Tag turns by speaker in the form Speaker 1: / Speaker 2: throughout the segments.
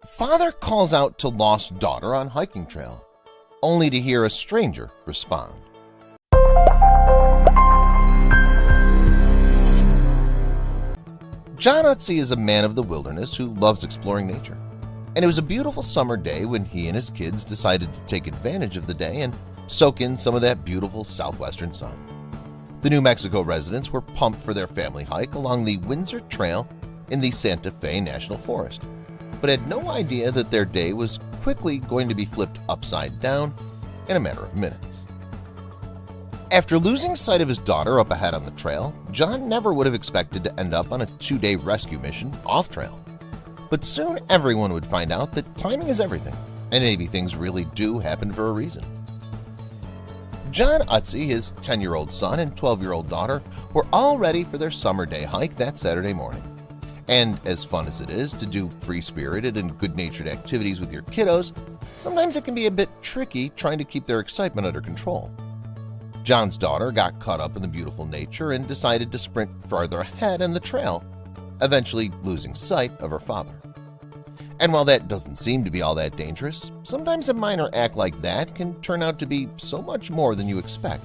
Speaker 1: Father calls out to lost daughter on hiking trail, only to hear a stranger respond. John Utzi is a man of the wilderness who loves exploring nature, and it was a beautiful summer day when he and his kids decided to take advantage of the day and soak in some of that beautiful southwestern sun. The New Mexico residents were pumped for their family hike along the Windsor Trail in the Santa Fe National Forest, but had no idea that their day was quickly going to be flipped upside down in a matter of minutes. After losing sight of his daughter up ahead on the trail, John never would have expected to end up on a 2-day rescue mission off-trail. But soon everyone would find out that timing is everything, and maybe things really do happen for a reason. John Utzi, his 10-year-old son and 12-year-old daughter were all ready for their summer day hike that Saturday morning. And as fun as it is to do free-spirited and good-natured activities with your kiddos, sometimes it can be a bit tricky trying to keep their excitement under control. John's daughter got caught up in the beautiful nature and decided to sprint farther ahead in the trail, eventually losing sight of her father. And while that doesn't seem to be all that dangerous, sometimes a minor act like that can turn out to be so much more than you expect.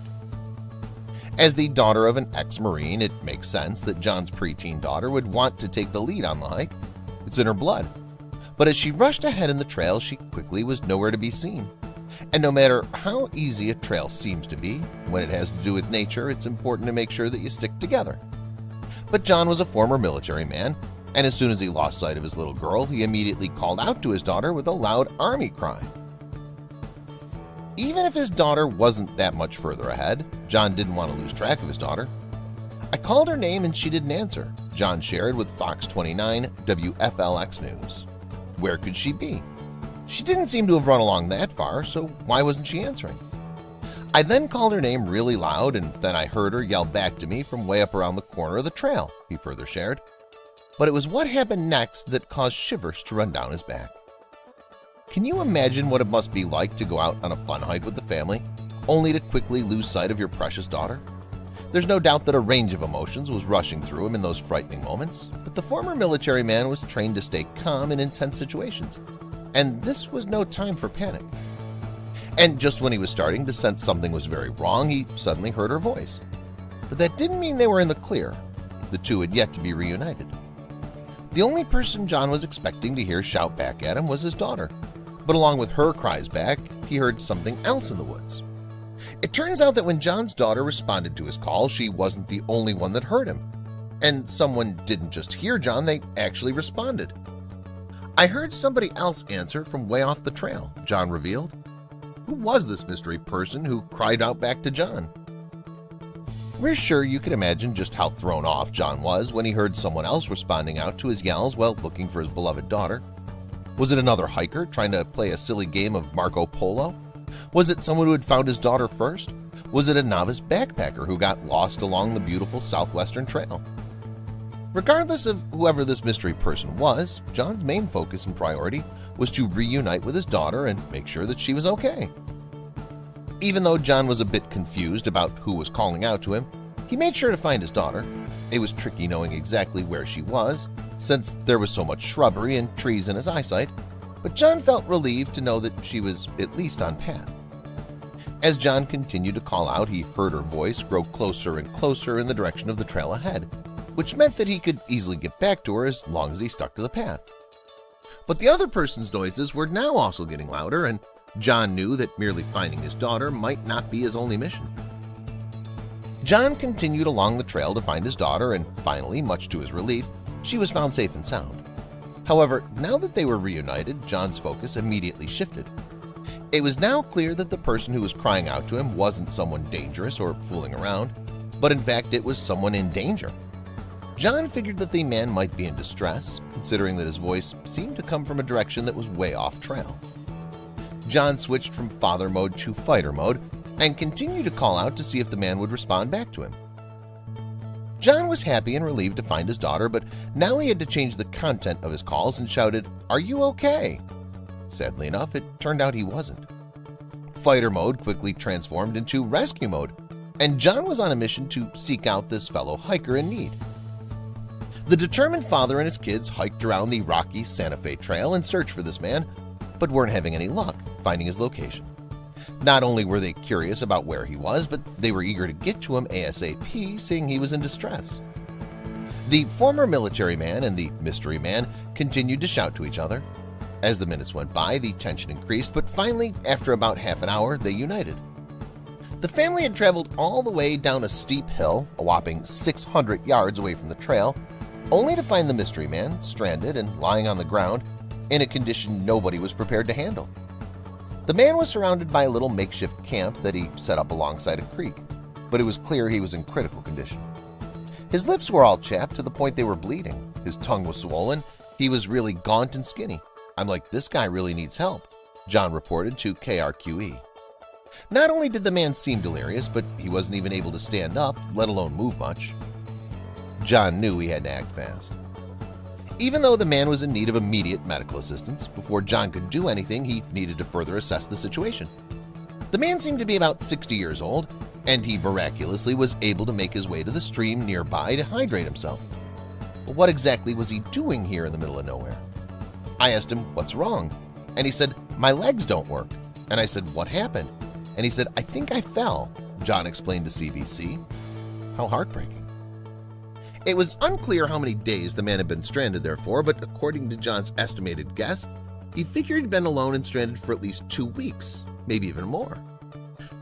Speaker 1: As the daughter of an ex-Marine, it makes sense that John's preteen daughter would want to take the lead on the hike. It's in her blood. But as she rushed ahead in the trail, she quickly was nowhere to be seen. And no matter how easy a trail seems to be, when it has to do with nature, it's important to make sure that you stick together. But John was a former military man, and as soon as he lost sight of his little girl, he immediately called out to his daughter with a loud army cry. Even if his daughter wasn't that much further ahead, John didn't want to lose track of his daughter. "I called her name and she didn't answer," John shared with Fox 29 WFLX News. Where could she be? She didn't seem to have run along that far, so why wasn't she answering? "I then called her name really loud, and then I heard her yell back to me from way up around the corner of the trail," he further shared. But it was what happened next that caused shivers to run down his back. Can you imagine what it must be like to go out on a fun hike with the family, only to quickly lose sight of your precious daughter? There's no doubt that a range of emotions was rushing through him in those frightening moments, but the former military man was trained to stay calm in intense situations, and this was no time for panic. And just when he was starting to sense something was very wrong, he suddenly heard her voice. But that didn't mean they were in the clear. The two had yet to be reunited. The only person John was expecting to hear shout back at him was his daughter, but along with her cries back, he heard something else in the woods. It turns out that when John's daughter responded to his call, she wasn't the only one that heard him. And someone didn't just hear John, they actually responded. "I heard somebody else answer from way off the trail," John revealed. Who was this mystery person who cried out back to John? We're sure you can imagine just how thrown off John was when he heard someone else responding out to his yells while looking for his beloved daughter. Was it another hiker trying to play a silly game of Marco Polo? Was it someone who had found his daughter first? Was it a novice backpacker who got lost along the beautiful southwestern trail? Regardless of whoever this mystery person was, John's main focus and priority was to reunite with his daughter and make sure that she was okay. Even though John was a bit confused about who was calling out to him, he made sure to find his daughter. It was tricky knowing exactly where she was, since there was so much shrubbery and trees in his eyesight, but John felt relieved to know that she was at least on path. As John continued to call out, he heard her voice grow closer and closer in the direction of the trail ahead, which meant that he could easily get back to her as long as he stuck to the path. But the other person's noises were now also getting louder, and John knew that merely finding his daughter might not be his only mission. John continued along the trail to find his daughter, and finally, much to his relief, she was found safe and sound. However, now that they were reunited, John's focus immediately shifted. It was now clear that the person who was crying out to him wasn't someone dangerous or fooling around, but in fact it was someone in danger. John figured that the man might be in distress, considering that his voice seemed to come from a direction that was way off trail. John switched from father mode to fighter mode and continued to call out to see if the man would respond back to him. John was happy and relieved to find his daughter, but now he had to change the content of his calls and shouted, "Are you okay?" Sadly enough, it turned out he wasn't. Fighter mode quickly transformed into rescue mode, and John was on a mission to seek out this fellow hiker in need. The determined father and his kids hiked around the rocky Santa Fe Trail in search for this man, but weren't having any luck finding his location. Not only were they curious about where he was, but they were eager to get to him ASAP, seeing he was in distress. The former military man and the mystery man continued to shout to each other. As the minutes went by, the tension increased, but finally, after about half an hour, they united. The family had traveled all the way down a steep hill, a whopping 600 yards away from the trail, only to find the mystery man stranded and lying on the ground in a condition nobody was prepared to handle. The man was surrounded by a little makeshift camp that he set up alongside a creek, but it was clear he was in critical condition. His lips were all chapped to the point they were bleeding. His tongue was swollen. He was really gaunt and skinny. "I'm like, this guy really needs help," John reported to KRQE. Not only did the man seem delirious, but he wasn't even able to stand up, let alone move much. John knew he had to act fast. Even though the man was in need of immediate medical assistance, before John could do anything, he needed to further assess the situation. The man seemed to be about 60 years old, and he miraculously was able to make his way to the stream nearby to hydrate himself. But what exactly was he doing here in the middle of nowhere? I asked him, "What's wrong?" And he said, "My legs don't work." And I said, "What happened?" And he said, "I think I fell," John explained to CBC. How heartbreaking. It was unclear how many days the man had been stranded there for, but according to John's estimated guess, he figured he'd been alone and stranded for at least 2 weeks, maybe even more.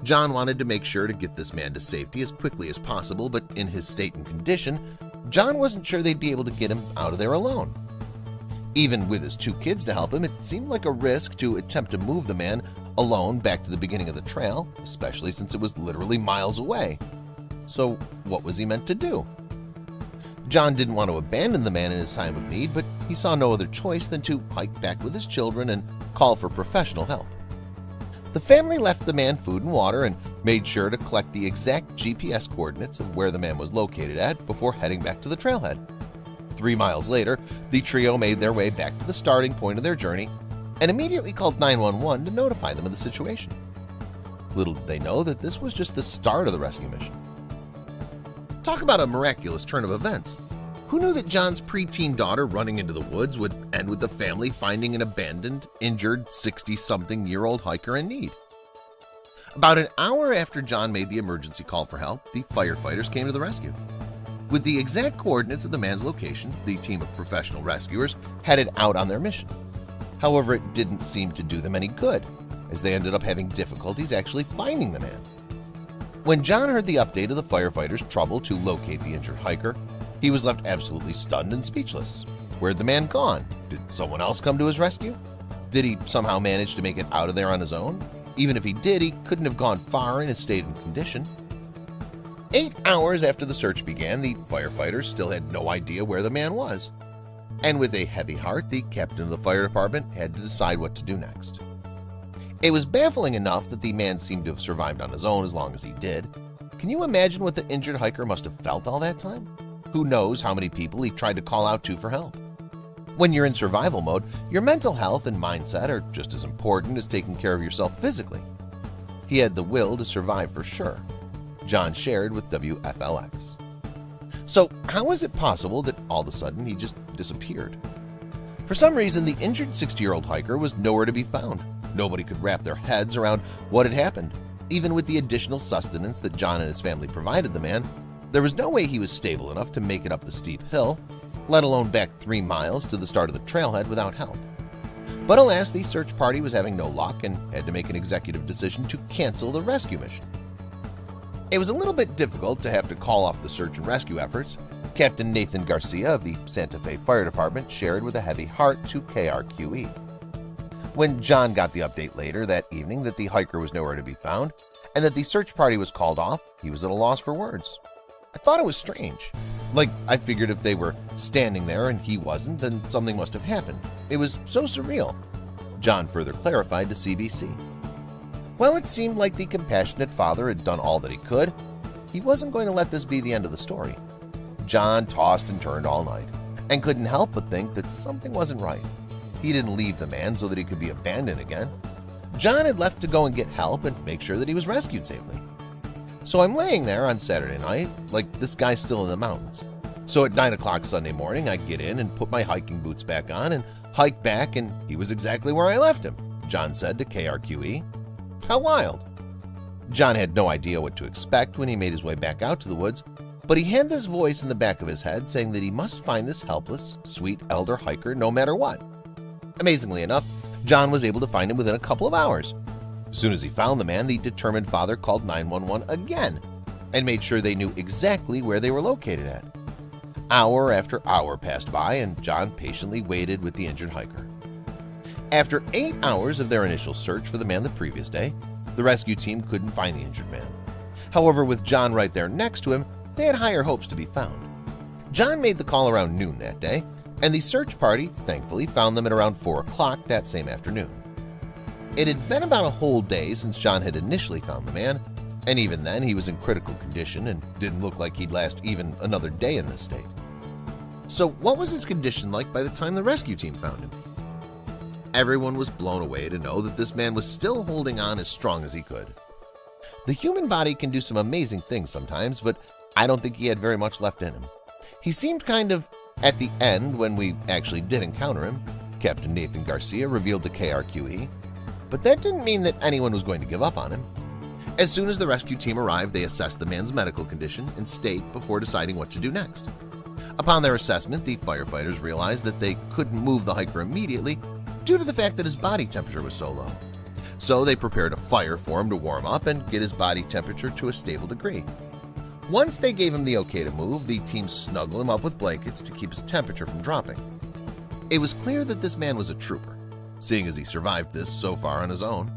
Speaker 1: John wanted to make sure to get this man to safety as quickly as possible, but in his state and condition, John wasn't sure they'd be able to get him out of there alone. Even with his 2 kids to help him, it seemed like a risk to attempt to move the man alone back to the beginning of the trail, especially since it was literally miles away. So what was he meant to do? John didn't want to abandon the man in his time of need, but he saw no other choice than to hike back with his children and call for professional help. The family left the man food and water and made sure to collect the exact GPS coordinates of where the man was located at before heading back to the trailhead. 3 miles later, the trio made their way back to the starting point of their journey and immediately called 911 to notify them of the situation. Little did they know that this was just the start of the rescue mission. Talk about a miraculous turn of events. Who knew that John's preteen daughter running into the woods would end with the family finding an abandoned, injured 60-something-year-old hiker in need? About an hour after John made the emergency call for help, the firefighters came to the rescue. With the exact coordinates of the man's location, the team of professional rescuers headed out on their mission. However, it didn't seem to do them any good, as they ended up having difficulties actually finding the man. When John heard the update of the firefighters' trouble to locate the injured hiker, he was left absolutely stunned and speechless. Where'd the man gone? Did someone else come to his rescue? Did he somehow manage to make it out of there on his own? Even if he did, he couldn't have gone far in his state and condition. 8 hours after the search began, the firefighters still had no idea where the man was. And with a heavy heart, the captain of the fire department had to decide what to do next. It was baffling enough that the man seemed to have survived on his own as long as he did. Can you imagine what the injured hiker must have felt all that time? Who knows how many people he tried to call out to for help? When you're in survival mode, your mental health and mindset are just as important as taking care of yourself physically. He had the will to survive for sure, John shared with WFLX. So how was it possible that all of a sudden he just disappeared? For some reason, the injured 60-year-old hiker was nowhere to be found. Nobody could wrap their heads around what had happened. Even with the additional sustenance that John and his family provided the man, there was no way he was stable enough to make it up the steep hill, let alone back 3 miles to the start of the trailhead without help. But alas, the search party was having no luck and had to make an executive decision to cancel the rescue mission. It was a little bit difficult to have to call off the search and rescue efforts. Captain Nathan Garcia of the Santa Fe Fire Department shared with a heavy heart to KRQE. When John got the update later that evening that the hiker was nowhere to be found and that the search party was called off, he was at a loss for words. I thought it was strange. Like, I figured if they were standing there and he wasn't, then something must have happened. It was so surreal. John further clarified to CBC. Well, it seemed like the compassionate father had done all that he could. He wasn't going to let this be the end of the story. John tossed and turned all night and couldn't help but think that something wasn't right. He didn't leave the man so that he could be abandoned again. John had left to go and get help and make sure that he was rescued safely. So I'm laying there on Saturday night, like this guy's still in the mountains. So at 9 o'clock Sunday morning, I get in and put my hiking boots back on and hike back, and he was exactly where I left him, John said to KRQE. How wild. John had no idea what to expect when he made his way back out to the woods, but he had this voice in the back of his head saying that he must find this helpless, sweet elder hiker no matter what. Amazingly enough, John was able to find him within a couple of hours. As soon as he found the man, the determined father called 911 again and made sure they knew exactly where they were located at. Hour after hour passed by, and John patiently waited with the injured hiker. After 8 hours of their initial search for the man the previous day, the rescue team couldn't find the injured man. However, with John right there next to him, they had higher hopes to be found. John made the call around noon that day, and the search party thankfully found them at around 4 o'clock that same afternoon. It had been about a whole day since John had initially found the man, and even then he was in critical condition and didn't look like he'd last even another day in this state. So what was his condition like by the time the rescue team found him? Everyone was blown away to know that this man was still holding on as strong as he could. The human body can do some amazing things sometimes, but I don't think he had very much left in him. He seemed kind of at the end when we actually did encounter him, Captain Nathan Garcia revealed to KRQE, but that didn't mean that anyone was going to give up on him. As soon as the rescue team arrived, they assessed the man's medical condition and state before deciding what to do next. Upon their assessment, the firefighters realized that they couldn't move the hiker immediately due to the fact that his body temperature was so low. So they prepared a fire for him to warm up and get his body temperature to a stable degree. Once they gave him the okay to move, the team snuggled him up with blankets to keep his temperature from dropping. It was clear that this man was a trooper, seeing as he survived this so far on his own.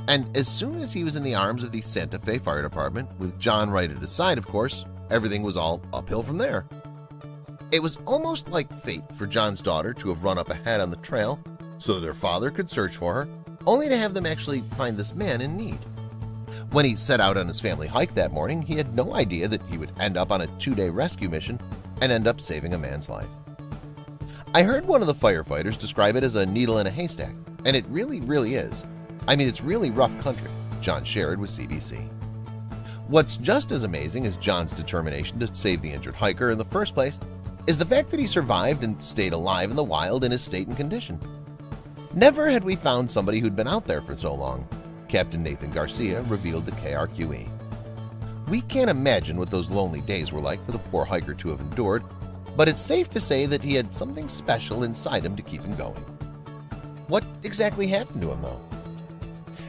Speaker 1: And as soon as he was in the arms of the Santa Fe Fire Department, with John right at his side, of course, everything was all uphill from there. It was almost like fate for John's daughter to have run up ahead on the trail so that her father could search for her, only to have them actually find this man in need. When he set out on his family hike that morning, he had no idea that he would end up on a 2-day rescue mission and end up saving a man's life. I heard one of the firefighters describe it as a needle in a haystack, and it really is. I mean, it's really rough country, John shared with CBC. What's just as amazing as John's determination to save the injured hiker in the first place is the fact that he survived and stayed alive in the wild in his state and condition. Never had we found somebody who'd been out there for so long, Captain Nathan Garcia revealed to KRQE. We can't imagine what those lonely days were like for the poor hiker to have endured, but it's safe to say that he had something special inside him to keep him going. What exactly happened to him, though?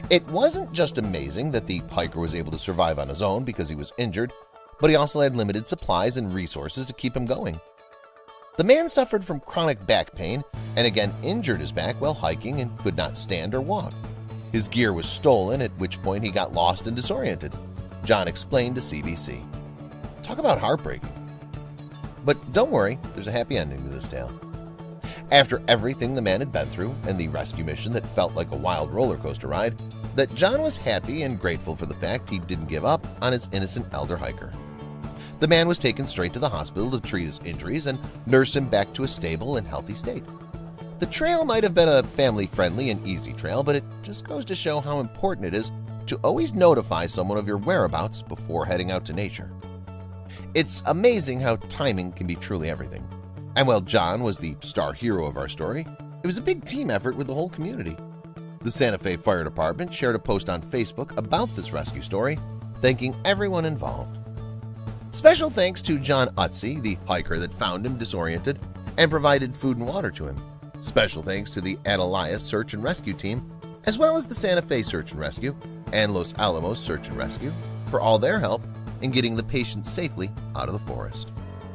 Speaker 1: It wasn't just amazing that the hiker was able to survive on his own because he was injured, but he also had limited supplies and resources to keep him going. The man suffered from chronic back pain and again injured his back while hiking and could not stand or walk. His gear was stolen, at which point he got lost and disoriented, John explained to CBC. Talk about heartbreaking. But don't worry, there's a happy ending to this tale. After everything the man had been through and the rescue mission that felt like a wild roller coaster ride, that John was happy and grateful for the fact he didn't give up on his innocent elder hiker. The man was taken straight to the hospital to treat his injuries and nurse him back to a stable and healthy state. The trail might have been a family-friendly and easy trail, but it just goes to show how important it is to always notify someone of your whereabouts before heading out to nature. It's amazing how timing can be truly everything. And while John was the star hero of our story, it was a big team effort with the whole community. The Santa Fe Fire Department shared a post on Facebook about this rescue story, thanking everyone involved. Special thanks to John Utzi, the hiker that found him disoriented and provided food and water to him. Special thanks to the Atalaya Search and Rescue Team, as well as the Santa Fe Search and Rescue and Los Alamos Search and Rescue for all their help in getting the patient safely out of the forest.